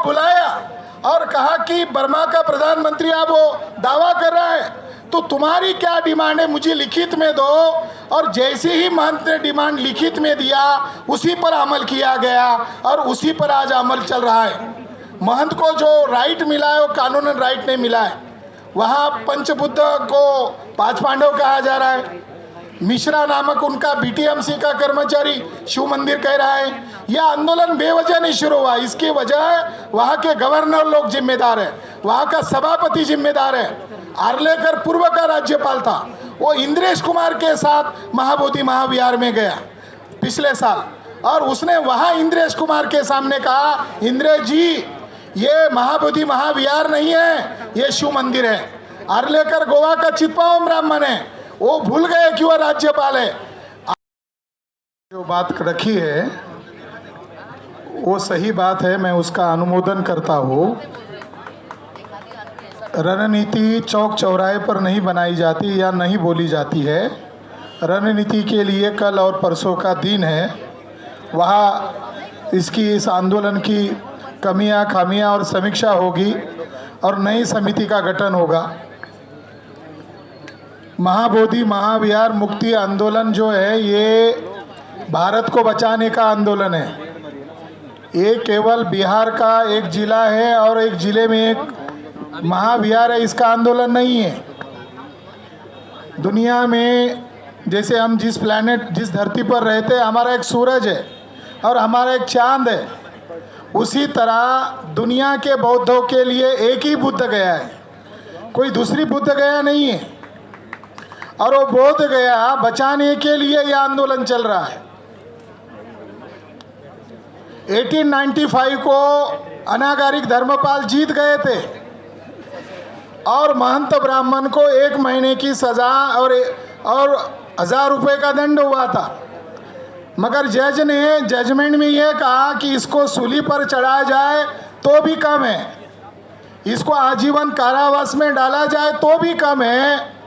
बुलाया और कहा कि बर्मा का प्रधानमंत्री आप वो दावा कर रहा है, तो तुम्हारी क्या डिमांड है मुझे लिखित में दो। और जैसे ही महंत ने डिमांड लिखित में दिया उसी पर अमल किया गया और उसी पर आज अमल चल रहा है। महंत को जो राइट मिला है वो कानूनन राइट नहीं मिला है। वहाँ पंचबुद्ध को पांच पांडव कहा जा रहा है। मिश्रा नामक उनका बीटीएमसी का कर्मचारी शिव मंदिर कह रहा है। यह आंदोलन बेवजह नहीं शुरू हुआ, इसकी वजह वहाँ के गवर्नर लोग जिम्मेदार है, वहाँ का सभापति जिम्मेदार है। आर्लेकर पूर्व का राज्यपाल था, वो इंद्रेश कुमार के साथ महाबोधि महाविहार में गया पिछले साल, और उसने वहाँ इंद्रेश कुमार के सामने कहा, इंद्रेश जी ये महाबोधि महाविहार नहीं है, ये शिव मंदिर है। आर्लेकर गोवा का चित्पावम ब्राह्मण है, वो भूल गए कि वह राज्यपाल है। जो बात रखी है वो सही बात है, मैं उसका अनुमोदन करता हूँ। रणनीति चौक चौराहे पर नहीं बनाई जाती या नहीं बोली जाती है। रणनीति के लिए कल और परसों का दिन है, वहाँ इस आंदोलन की कमियां खामियां और समीक्षा होगी और नई समिति का गठन होगा। महाबोधि महाविहार मुक्ति आंदोलन जो है ये भारत को बचाने का आंदोलन है। ये केवल बिहार का एक जिला है और एक जिले में एक महाविहार है, इसका आंदोलन नहीं है। दुनिया में जैसे हम जिस धरती पर रहते हैं, हमारा एक सूरज है और हमारा एक चांद है, उसी तरह दुनिया के बौद्धों के लिए एक ही बुद्ध गया है, कोई दूसरी बुद्ध गया नहीं है। और वो बोध गया बचाने के लिए यह आंदोलन चल रहा है। 1895 को अनागारिक धर्मपाल जीत गए थे और महंत ब्राह्मण को 1 महीने की सजा और 1000 रुपये का दंड हुआ था। मगर जज ने जजमेंट में यह कहा कि इसको सूली पर चढ़ाया जाए तो भी कम है, इसको आजीवन कारावास में डाला जाए तो भी कम है,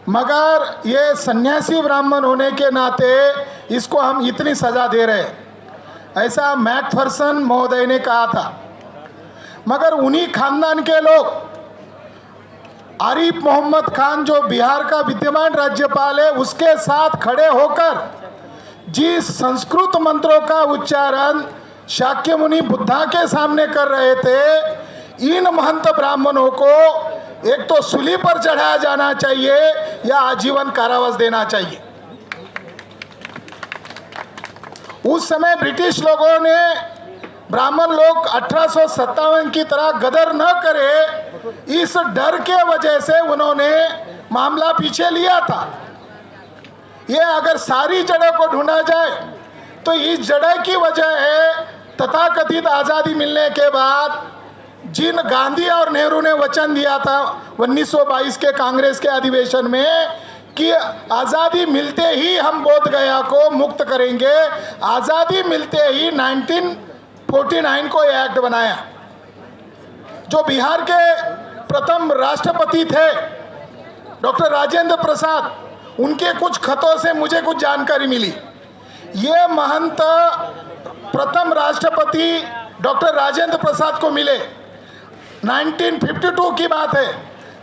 मगर ये सन्यासी ब्राह्मण होने के नाते इसको हम इतनी सज़ा दे रहे हैं, ऐसा मैकफर्सन महोदय ने कहा था। मगर उन्हीं खानदान के लोग, आरिफ मोहम्मद खान जो बिहार का विद्यमान राज्यपाल है, उसके साथ खड़े होकर जिस संस्कृत मंत्रों का उच्चारण शाक्य मुनि बुद्धा के सामने कर रहे थे, इन महंत ब्राह्मणों को एक तो सूली पर चढ़ाया जाना चाहिए या आजीवन कारावास देना चाहिए। उस समय ब्रिटिश लोगों ने ब्राह्मण लोग 1857 की तरह गदर न करे, इस डर के वजह से उन्होंने मामला पीछे लिया था। ये अगर सारी जड़ों को ढूंढा जाए तो इस जड़ की वजह है तथाकथित आज़ादी मिलने के बाद जिन गांधी और नेहरू ने वचन दिया था 1922 के कांग्रेस के अधिवेशन में कि आज़ादी मिलते ही हम बोध गया को मुक्त करेंगे, आज़ादी मिलते ही 1949 को एक्ट बनाया। जो बिहार के प्रथम राष्ट्रपति थे डॉक्टर राजेंद्र प्रसाद, उनके कुछ खतों से मुझे कुछ जानकारी मिली। ये महंत प्रथम राष्ट्रपति डॉक्टर राजेंद्र प्रसाद को मिले 1952 की बात है,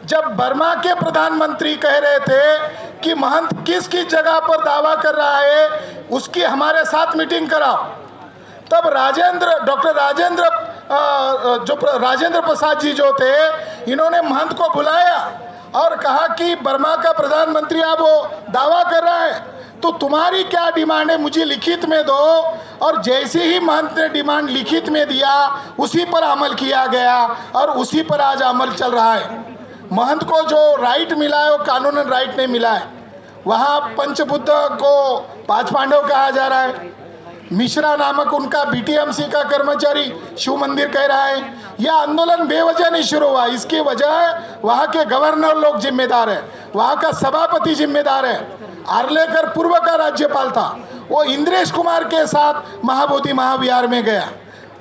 जब बर्मा के प्रधानमंत्री कह रहे थे कि महंत किस किस जगह पर दावा कर रहा है, उसकी हमारे साथ मीटिंग कराओ। तब डॉक्टर राजेंद्र प्रसाद जी जो थे, इन्होंने महंत को बुलाया और कहा कि बर्मा का प्रधानमंत्री आप वो दावा कर रहा है, तो तुम्हारी क्या डिमांड है मुझे लिखित में दो। और जैसे ही महंत ने डिमांड लिखित में दिया उसी पर अमल किया गया और उसी पर आज अमल चल रहा है। महंत को जो राइट मिला है वो कानूनन राइट नहीं मिला है। वहाँ पंचबुद्ध को पांच पांडव कहा जा रहा है। मिश्रा नामक उनका बीटीएमसी का कर्मचारी शिव मंदिर कह रहा है। यह आंदोलन बेवजह नहीं शुरू हुआ, इसकी वजह वहाँ के गवर्नर लोग जिम्मेदार है, वहाँ का सभापति जिम्मेदार है। आर्लेकर पूर्व का राज्यपाल था, वो इंद्रेश कुमार के साथ महाबोधि महाविहार में गया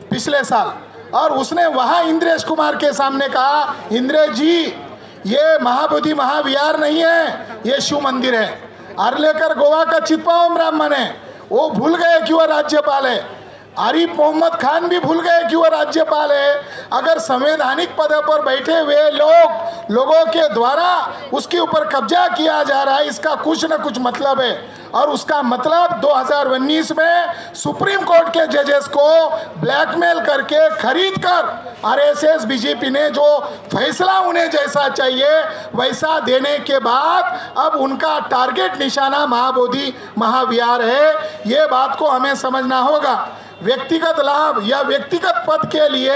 पिछले साल, और उसने वहाँ इंद्रेश कुमार के सामने कहा, इंद्रेश जी ये महाबोधि महाविहार नहीं है, ये शिव मंदिर है। आर्लेकर गोवा का चित्पावम ब्राह्मण है, वो भूल गए कि वह राज्यपाल है। आरिफ मोहम्मद खान भी भूल गए कि वो राज्यपाल है। अगर संवैधानिक पद पर बैठे हुए लोगों के द्वारा उसके ऊपर कब्जा किया जा रहा है, इसका कुछ न कुछ मतलब है। और उसका मतलब 2019 में सुप्रीम कोर्ट के जजेस को ब्लैकमेल करके खरीद कर आरएसएस बीजेपी ने जो फैसला उन्हें जैसा चाहिए वैसा देने के बाद अब उनका टारगेट निशाना महाबोधि महाविहार है। ये बात को हमें समझना होगा। व्यक्तिगत लाभ या व्यक्तिगत पद के लिए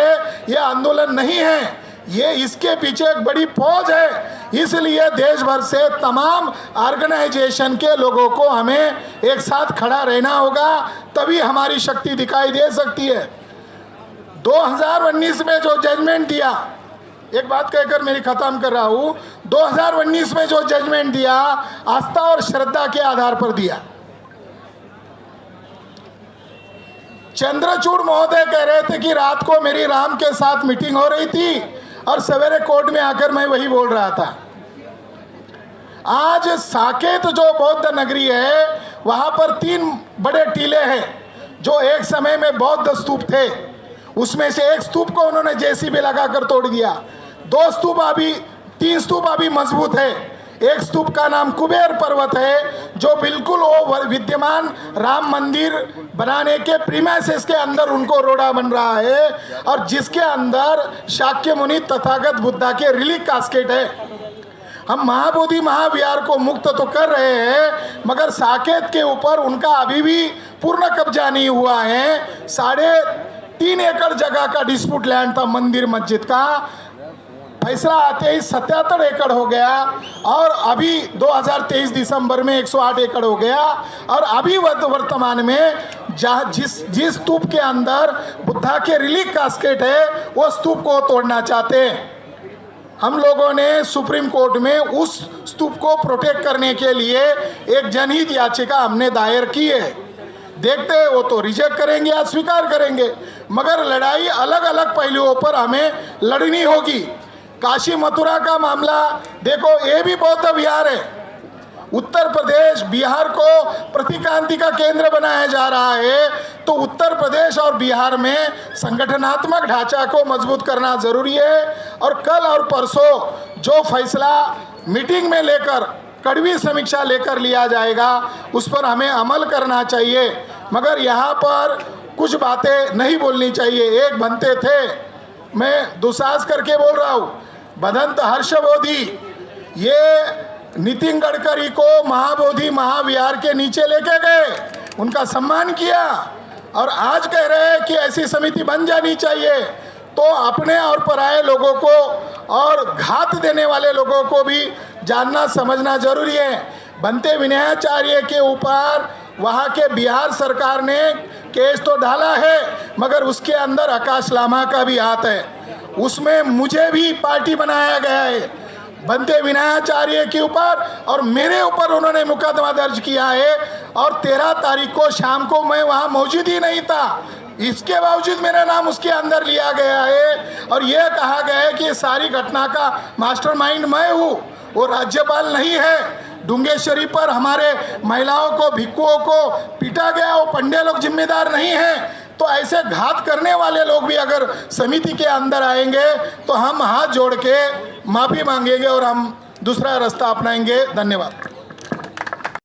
यह आंदोलन नहीं है, ये इसके पीछे एक बड़ी फौज है। इसलिए देश भर से तमाम ऑर्गेनाइजेशन के लोगों को हमें एक साथ खड़ा रहना होगा, तभी हमारी शक्ति दिखाई दे सकती है। 2019 में जो जजमेंट दिया, एक बात कहकर मेरी खत्म कर रहा हूँ, 2019 में जो जजमेंट दिया आस्था और श्रद्धा के आधार पर दिया। चंद्रचूड़ महोदय कह रहे थे कि रात को मेरी राम के साथ मीटिंग हो रही थी और सवेरे कोर्ट में आकर मैं वही बोल रहा था। आज साकेत जो बौद्ध नगरी है वहां पर 3 बड़े टीले हैं जो एक समय में बौद्ध स्तूप थे। उसमें से एक स्तूप को उन्होंने जेसीबी लगाकर तोड़ दिया। 3 स्तूप अभी मजबूत है। एक स्तूप का नाम कुबेर पर्वत है जो बिल्कुल वो विद्यमान राम मंदिर बनाने के प्रीमाइसेस के अंदर उनको रोड़ा बन रहा है और जिसके अंदर शाक्य मुनि तथागत बुद्धा के रिलीक कास्केट है। हम महाबोधि महाविहार को मुक्त तो कर रहे हैं मगर साकेत के ऊपर उनका अभी भी पूर्ण कब्जा नहीं हुआ है। 3.5 एकड़ जगह का डिस्प्यूट लैंड था मंदिर मस्जिद का, फैसला आते ही 77 एकड़ हो गया और अभी 2023 दिसंबर में 108 एकड़ हो गया। और अभी वर्तमान में जिस स्तूप के अंदर बुद्धा के रिलीक कास्केट है वो स्तूप को तोड़ना चाहते हैं। हम लोगों ने सुप्रीम कोर्ट में उस स्तूप को प्रोटेक्ट करने के लिए एक जनहित याचिका हमने दायर की है। देखते हैं वो तो रिजेक्ट करेंगे या स्वीकार करेंगे, मगर लड़ाई अलग अलग पहलुओं पर हमें लड़नी होगी। काशी मथुरा का मामला देखो, ये भी बौद्ध विहार है। उत्तर प्रदेश बिहार को प्रतिक्रांति का केंद्र बनाया जा रहा है, तो उत्तर प्रदेश और बिहार में संगठनात्मक ढांचा को मजबूत करना जरूरी है। और कल और परसों जो फैसला मीटिंग में लेकर कड़वी समीक्षा लेकर लिया जाएगा उस पर हमें अमल करना चाहिए, मगर यहाँ पर कुछ बातें नहीं बोलनी चाहिए। एक बनते थे, मैं दुसाहस करके बोल रहा हूँ, बदंत हर्षबोधि ये नितिन गडकरी को महाबोधि महाविहार के नीचे लेके गए, उनका सम्मान किया और आज कह रहे हैं कि ऐसी समिति बन जानी चाहिए। तो अपने और पराये लोगों को और घात देने वाले लोगों को भी जानना समझना जरूरी है। बनते विनयाचार्य के ऊपर वहाँ के बिहार सरकार ने केस तो डाला है, मगर उसके अंदर आकाश लामा का भी हाथ है। उसमें मुझे भी पार्टी बनाया गया है बनते विनयाचार्य के ऊपर, और मेरे ऊपर उन्होंने मुकदमा दर्ज किया है। और 13 तारीख को शाम को मैं वहाँ मौजूद ही नहीं था, इसके बावजूद मेरा नाम उसके अंदर लिया गया है और यह कहा गया है कि सारी घटना का मास्टरमाइंड मैं हूँ, वो राज्यपाल नहीं है। डुंगेश्वरी पर हमारे महिलाओं को, भिक्षुओं को पीटा गया, वो पंडे लोग जिम्मेदार नहीं हैं। तो ऐसे घात करने वाले लोग भी अगर समिति के अंदर आएंगे तो हम हाथ जोड़ के माफ़ी मांगेंगे और हम दूसरा रास्ता अपनाएंगे। धन्यवाद।